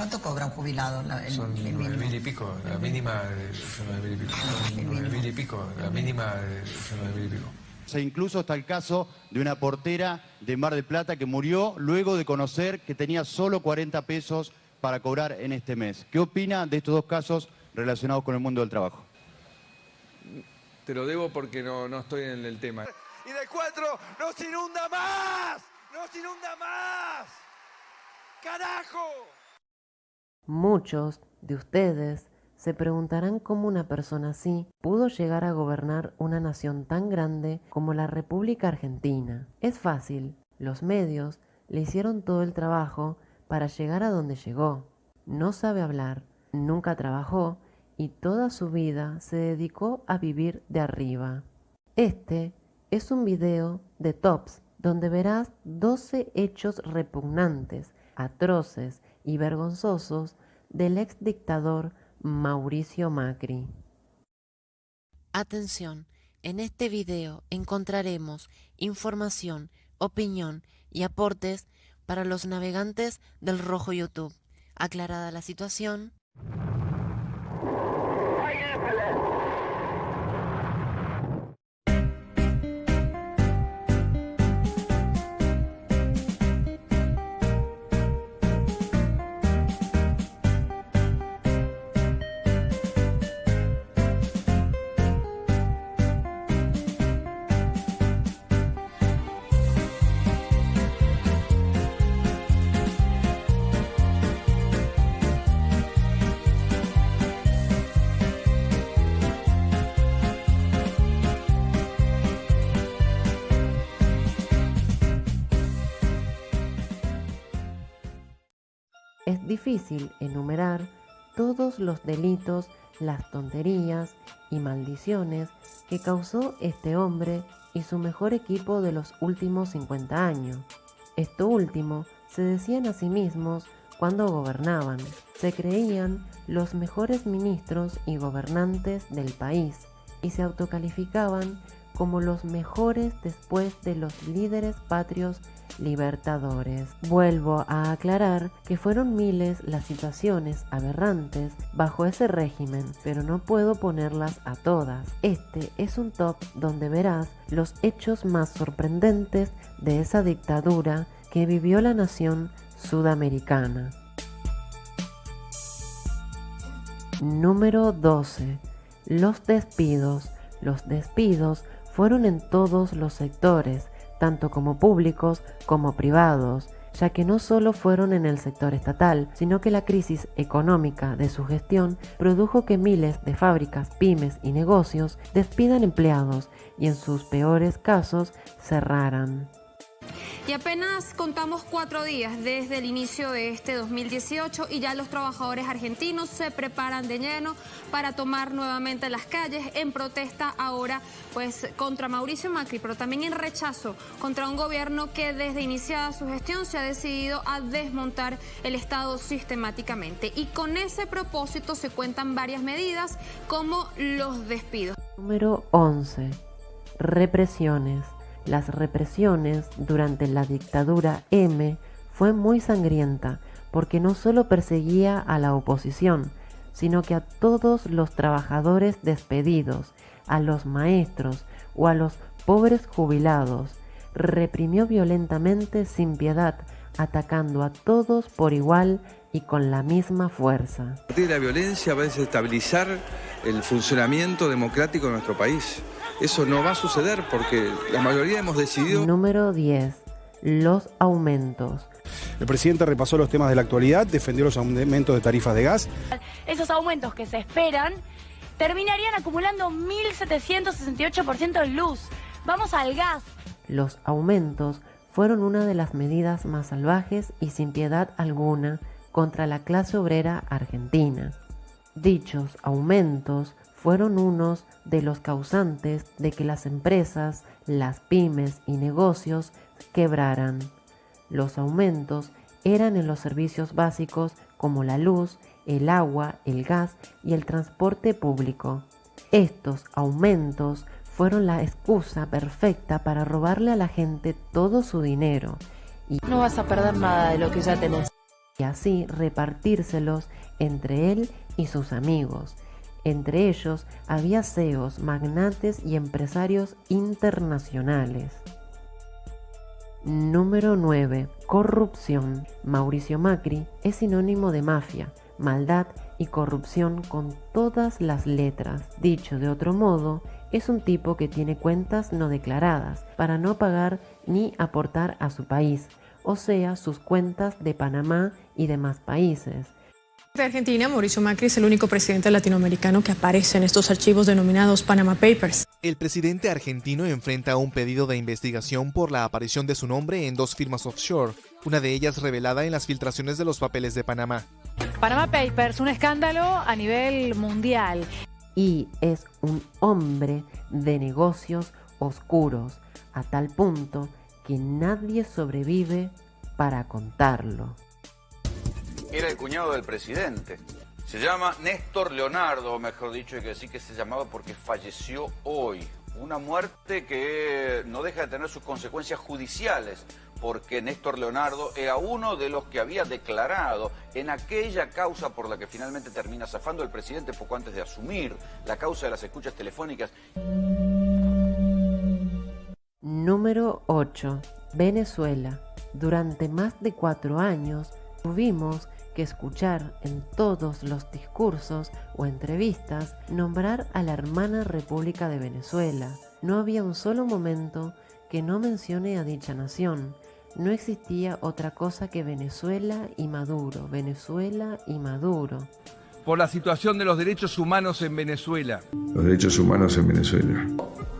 ¿Cuánto cobra un jubilado? Son 9.000 y pico, la mínima son 9.000 y pico. 9.000 y pico, la mínima son 9.000 y pico. E incluso está el caso de una portera de Mar del Plata que murió luego de conocer que tenía solo 40 pesos para cobrar en este mes. ¿Qué opina de estos dos casos relacionados con el mundo del trabajo? Te lo debo porque no estoy en el tema. Y de 4 nos inunda más, nos inunda más. ¡Carajo! Muchos de ustedes se preguntarán cómo una persona así pudo llegar a gobernar una nación tan grande como la República Argentina. Es fácil, los medios le hicieron todo el trabajo para llegar a donde llegó. No sabe hablar, nunca trabajó y toda su vida se dedicó a vivir de arriba. Este es un video de Tops donde verás 12 hechos repugnantes, atroces y vergonzosos del ex dictador Mauricio Macri. Atención, en este video encontraremos información, opinión y aportes para los navegantes del rojo YouTube. Aclarada la situación. Es difícil enumerar todos los delitos, las tonterías y maldiciones que causó este hombre y su mejor equipo de los últimos 50 años. Esto último se decían a sí mismos cuando gobernaban. Se creían los mejores ministros y gobernantes del país y se autocalificaban como los mejores después de los líderes patrios libertadores. Vuelvo a aclarar que fueron miles las situaciones aberrantes bajo ese régimen, pero no puedo ponerlas a todas. Este es un top donde verás los hechos más sorprendentes de esa dictadura que vivió la nación sudamericana. Número 12. Los despidos. Los despidos fueron en todos los sectores, tanto como públicos como privados, ya que no solo fueron en el sector estatal, sino que la crisis económica de su gestión produjo que miles de fábricas, pymes y negocios despidan empleados y en sus peores casos cerraran. Y apenas contamos 4 días desde el inicio de este 2018 y ya los trabajadores argentinos se preparan de lleno para tomar nuevamente las calles en protesta ahora pues contra Mauricio Macri, pero también en rechazo contra un gobierno que desde iniciada su gestión se ha decidido a desmontar el Estado sistemáticamente. Y con ese propósito se cuentan varias medidas como los despidos. Número 11. Represiones. Las represiones durante la dictadura M fue muy sangrienta porque no solo perseguía a la oposición, sino que a todos los trabajadores despedidos, a los maestros o a los pobres jubilados. Reprimió violentamente sin piedad, atacando a todos por igual y con la misma fuerza. A partir de la violencia va a desestabilizar el funcionamiento democrático de nuestro país. Eso no va a suceder porque la mayoría hemos decidido... Número 10. Los aumentos. El presidente repasó los temas de la actualidad, defendió los aumentos de tarifas de gas. Esos aumentos que se esperan terminarían acumulando 1.768% en luz. Vamos al gas. Los aumentos fueron una de las medidas más salvajes y sin piedad alguna contra la clase obrera argentina. Dichos aumentos fueron unos de los causantes de que las empresas, las pymes y negocios quebraran. Los aumentos eran en los servicios básicos como la luz, el agua, el gas y el transporte público. Estos aumentos fueron la excusa perfecta para robarle a la gente todo su dinero. No vas a perder nada de lo que ya tenés. y así repartírselos entre él y sus amigos. Entre ellos había CEOs, magnates y empresarios internacionales. Número 9. Corrupción. Mauricio Macri es sinónimo de mafia, maldad y corrupción con todas las letras. Dicho de otro modo, es un tipo que tiene cuentas no declaradas para no pagar ni aportar a su país, o sea, sus cuentas de Panamá y demás países. De Argentina, Mauricio Macri es el único presidente latinoamericano que aparece en estos archivos denominados Panama Papers. El presidente argentino enfrenta un pedido de investigación por la aparición de su nombre en 2 firmas offshore, una de ellas revelada en las filtraciones de los papeles de Panamá. Panama Papers, un escándalo a nivel mundial. Y es un hombre de negocios oscuros, a tal punto que nadie sobrevive para contarlo. Era el cuñado del presidente. Se llama Néstor Leonardo, mejor dicho, hay que decir que se llamaba porque falleció hoy. Una muerte que no deja de tener sus consecuencias judiciales, porque Néstor Leonardo era uno de los que había declarado en aquella causa por la que finalmente termina zafando el presidente poco antes de asumir la causa de las escuchas telefónicas. Número 8. Venezuela. Durante más de 4 años tuvimos que escuchar en todos los discursos o entrevistas nombrar a la hermana República de Venezuela. No había un solo momento que no mencione a dicha nación. No existía otra cosa que Venezuela y Maduro, Venezuela y Maduro. Por la situación de los derechos humanos en Venezuela. Los derechos humanos en Venezuela.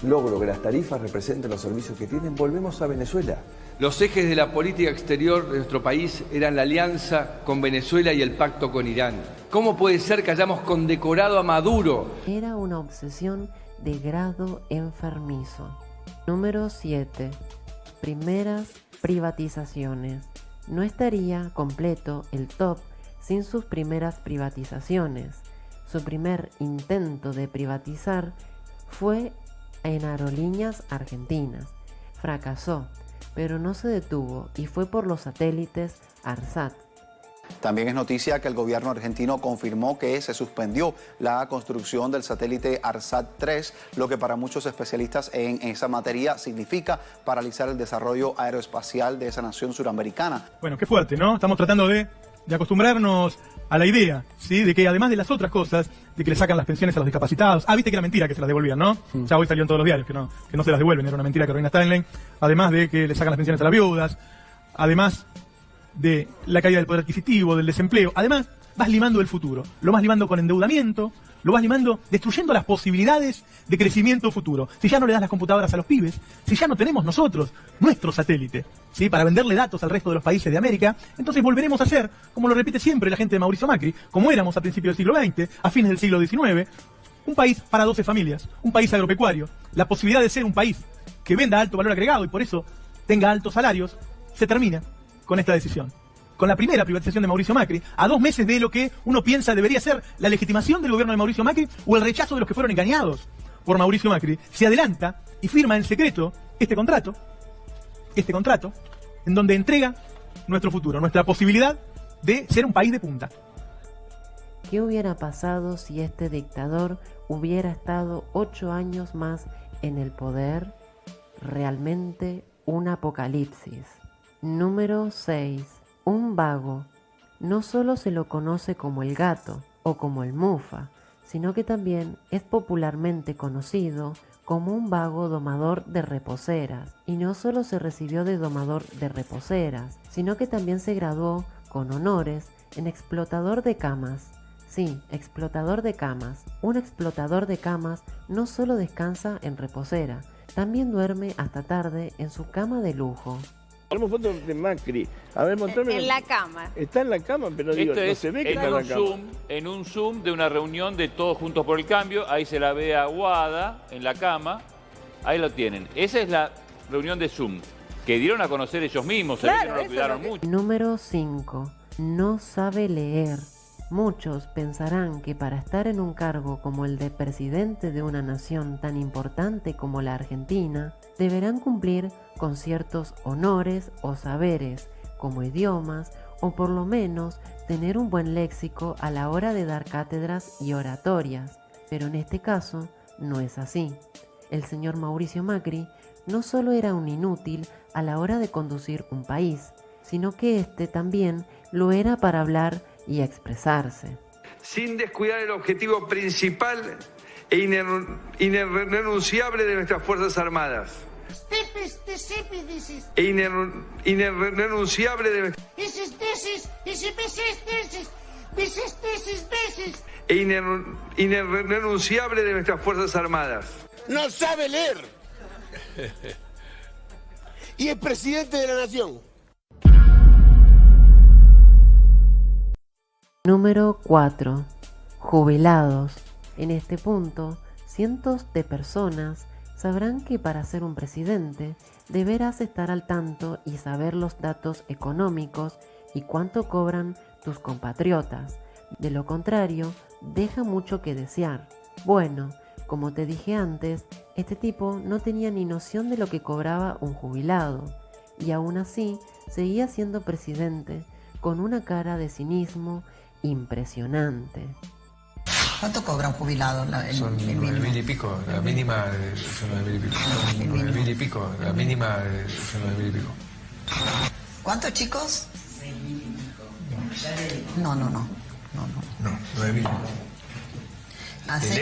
Logro que las tarifas representen los servicios que tienen. Volvemos a Venezuela. Los ejes de la política exterior de nuestro país eran la alianza con Venezuela y el pacto con Irán. ¿Cómo puede ser que hayamos condecorado a Maduro? Era una obsesión de grado enfermizo. Número 7. Primeras privatizaciones. No estaría completo el top sin sus primeras privatizaciones. Su primer intento de privatizar fue en Aerolíneas Argentinas. Fracasó, pero no se detuvo y fue por los satélites ARSAT. También es noticia que el gobierno argentino confirmó que se suspendió la construcción del satélite ARSAT-3, lo que para muchos especialistas en esa materia significa paralizar el desarrollo aeroespacial de esa nación suramericana. Bueno, qué fuerte, ¿no? Estamos tratando de acostumbrarnos a la idea, ¿sí? De que además de las otras cosas, de que le sacan las pensiones a los discapacitados. Viste que era mentira que se las devolvían, ¿no? Ya hoy salió en todos los diarios que no se las devuelven, era una mentira que Carolina Steinlein. Además de que le sacan las pensiones a las viudas, además de la caída del poder adquisitivo, del desempleo. Además, vas limando el futuro. Lo vas limando con endeudamiento, lo vas limando destruyendo las posibilidades de crecimiento futuro. Si ya no le das las computadoras a los pibes, si ya no tenemos nosotros nuestro satélite, ¿sí? Para venderle datos al resto de los países de América, entonces volveremos a ser, como lo repite siempre la gente de Mauricio Macri, como éramos a principios del siglo XX, a fines del siglo XIX, un país para 12 familias, un país agropecuario. La posibilidad de ser un país que venda alto valor agregado y por eso tenga altos salarios, se termina con esta decisión. Con la primera privatización de Mauricio Macri, a 2 meses de lo que uno piensa debería ser la legitimación del gobierno de Mauricio Macri o el rechazo de los que fueron engañados por Mauricio Macri, se adelanta y firma en secreto este contrato, en donde entrega nuestro futuro, nuestra posibilidad de ser un país de punta. ¿Qué hubiera pasado si este dictador hubiera estado 8 años más en el poder? Realmente un apocalipsis. Número 6. Un vago. No solo se lo conoce como el gato o como el mufa, sino que también es popularmente conocido como un vago domador de reposeras. Y no solo se recibió de domador de reposeras, sino que también se graduó con honores en explotador de camas. Sí, explotador de camas. Un explotador de camas no solo descansa en reposera, también duerme hasta tarde en su cama de lujo. Tenemos fotos de Macri. A ver, mostrame. En la cama. Está en la cama, pero digo, esto no es se ve que está en la cama. En un Zoom de una reunión de Todos Juntos por el Cambio. Ahí se la ve a Guada en la cama. Ahí lo tienen. Esa es la reunión de Zoom que dieron a conocer ellos mismos. Claro, se ve que no lo cuidaron mucho. Número 5. No sabe leer. Muchos pensarán que para estar en un cargo como el de presidente de una nación tan importante como la Argentina, deberán cumplir con ciertos honores o saberes, como idiomas o por lo menos tener un buen léxico a la hora de dar cátedras y oratorias, pero en este caso no es así. El señor Mauricio Macri no solo era un inútil a la hora de conducir un país, sino que este también lo era para hablar y expresarse. Sin descuidar el objetivo principal e irrenunciable de nuestras Fuerzas Armadas. E irrenunciable de nuestras... E irrenunciable de nuestras Fuerzas Armadas. No sabe leer. Y es presidente de la nación. Número 4. Jubilados. En este punto, cientos de personas sabrán que para ser un presidente deberás estar al tanto y saber los datos económicos y cuánto cobran tus compatriotas. De lo contrario, deja mucho que desear. Bueno, como te dije antes, este tipo no tenía ni noción de lo que cobraba un jubilado, y aún así seguía siendo presidente con una cara de cinismo impresionante. ¿Cuánto cobra un jubilado? Son 9.000 y pico, la mínima son 9.000 y pico. 9.000 y pico, la mínima son 9.000 y pico. ¿Cuántos, chicos? 6.000 y pico. No. No, 9.000.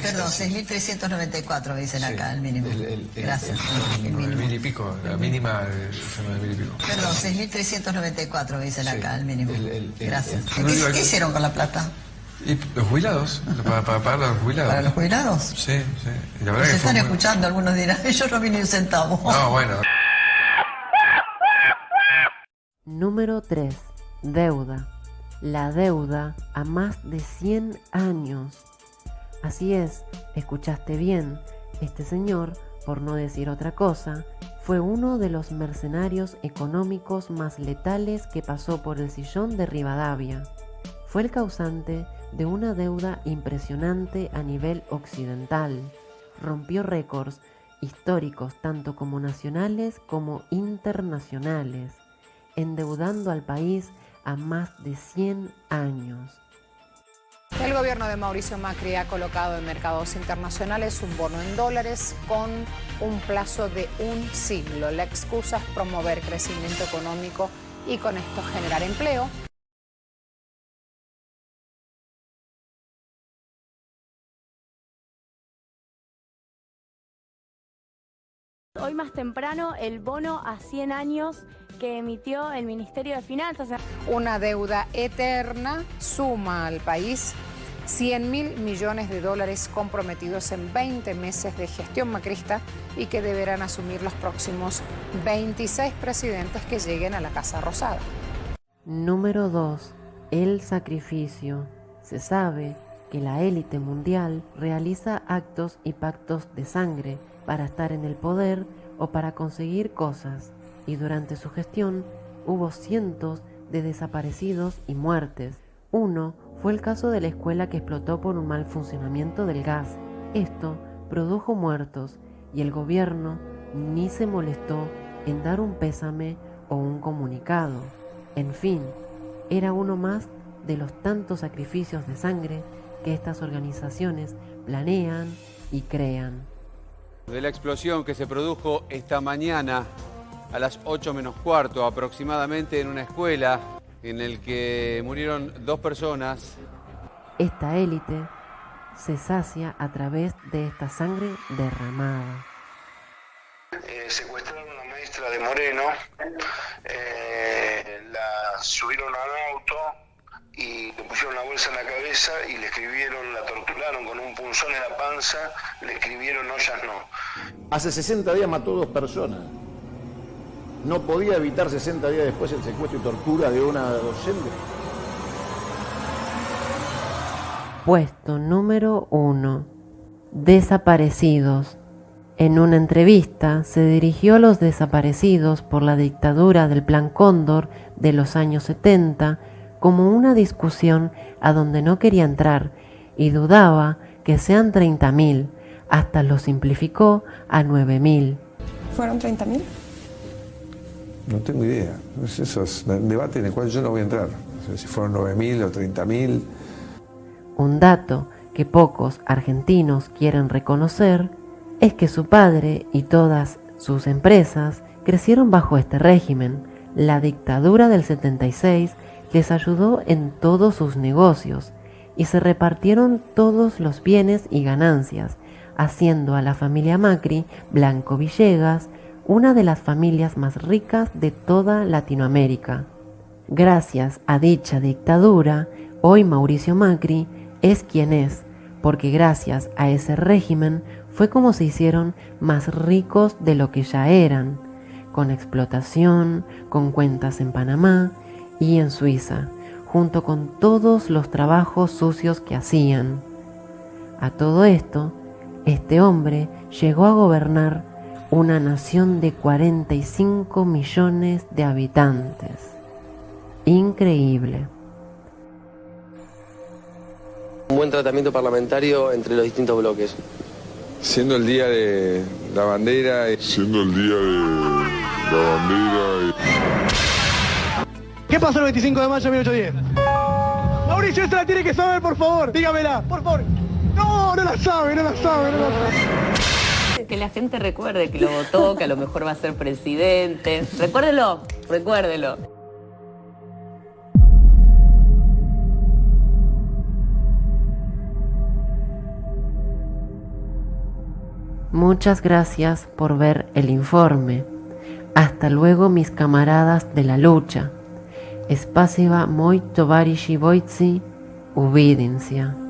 Perdón, 6.394 dicen acá, el mínimo. Gracias. 9.000 y pico, la mínima son 9.000 y pico. Perdón, 6.394 dicen acá, el mínimo. Gracias. ¿Qué hicieron con la plata? Y los jubilados, para pagar a los jubilados. ¿Para los jubilados? Sí. Y la verdad se que están escuchando, algunos dirán, yo no vi ni un centavo. No, bueno. Número 3. Deuda. La deuda a más de 100 años. Así es, escuchaste bien, este señor, por no decir otra cosa, fue uno de los mercenarios económicos más letales que pasó por el sillón de Rivadavia. Fue el causante de una deuda impresionante a nivel occidental. Rompió récords históricos tanto como nacionales como internacionales, endeudando al país a más de 100 años. El gobierno de Mauricio Macri ha colocado en mercados internacionales un bono en dólares con un plazo de un siglo. La excusa es promover crecimiento económico y con esto generar empleo. Hoy más temprano el bono a 100 años que emitió el Ministerio de Finanzas. Una deuda eterna suma al país 100.000 millones de dólares comprometidos en 20 meses de gestión macrista y que deberán asumir los próximos 26 presidentes que lleguen a la Casa Rosada. Número 2. El sacrificio. Se sabe que la élite mundial realiza actos y pactos de sangre para estar en el poder o para conseguir cosas, y durante su gestión hubo cientos de desaparecidos y muertes. Uno fue el caso de la escuela que explotó por un mal funcionamiento del gas. Esto produjo muertos y el gobierno ni se molestó en dar un pésame o un comunicado. En fin, era uno más de los tantos sacrificios de sangre que estas organizaciones planean y crean. De la explosión que se produjo esta mañana a las 8 menos cuarto aproximadamente en una escuela en el que murieron 2 personas. Esta élite se sacia a través de esta sangre derramada. Secuestraron a una maestra de Moreno, la subieron a un auto y le pusieron una bolsa en la cabeza y le escribieron, la torturaron con un punzón en la panza, le escribieron ollas no. Hace 60 días mató 2 personas. No podía evitar 60 días después el secuestro y tortura de una docente. Puesto número 1. Desaparecidos. En una entrevista se dirigió a los desaparecidos por la dictadura del Plan Cóndor de los años 70 como una discusión a donde no quería entrar y dudaba que sean 30.000, hasta lo simplificó a 9.000. ¿Fueron 30.000? No tengo idea. Eso es un debate en el cual yo no voy a entrar. O sea, si fueron 9.000 o 30.000. Un dato que pocos argentinos quieren reconocer es que su padre y todas sus empresas crecieron bajo este régimen. La dictadura del 76 les ayudó en todos sus negocios y se repartieron todos los bienes y ganancias, haciendo a la familia Macri, Blanco Villegas, una de las familias más ricas de toda Latinoamérica. Gracias a dicha dictadura, hoy Mauricio Macri es quien es, porque gracias a ese régimen fue como se hicieron más ricos de lo que ya eran, con explotación, con cuentas en Panamá y en Suiza, junto con todos los trabajos sucios que hacían. A todo esto, este hombre llegó a gobernar una nación de 45 millones de habitantes. Increíble. Un buen tratamiento parlamentario entre los distintos bloques. Siendo el día de la bandera. Siendo el día de la bandera. ¿Qué pasó el 25 de mayo de 1810? Mauricio, esta la tiene que saber, por favor. Dígamela, por favor. No, no la sabe. Que la gente recuerde que lo votó, que a lo mejor va a ser presidente. Recuérdelo. Muchas gracias por ver el informe. Hasta luego, mis camaradas de la lucha. Spasiba moi tovarishí boytsi, uvidinsia.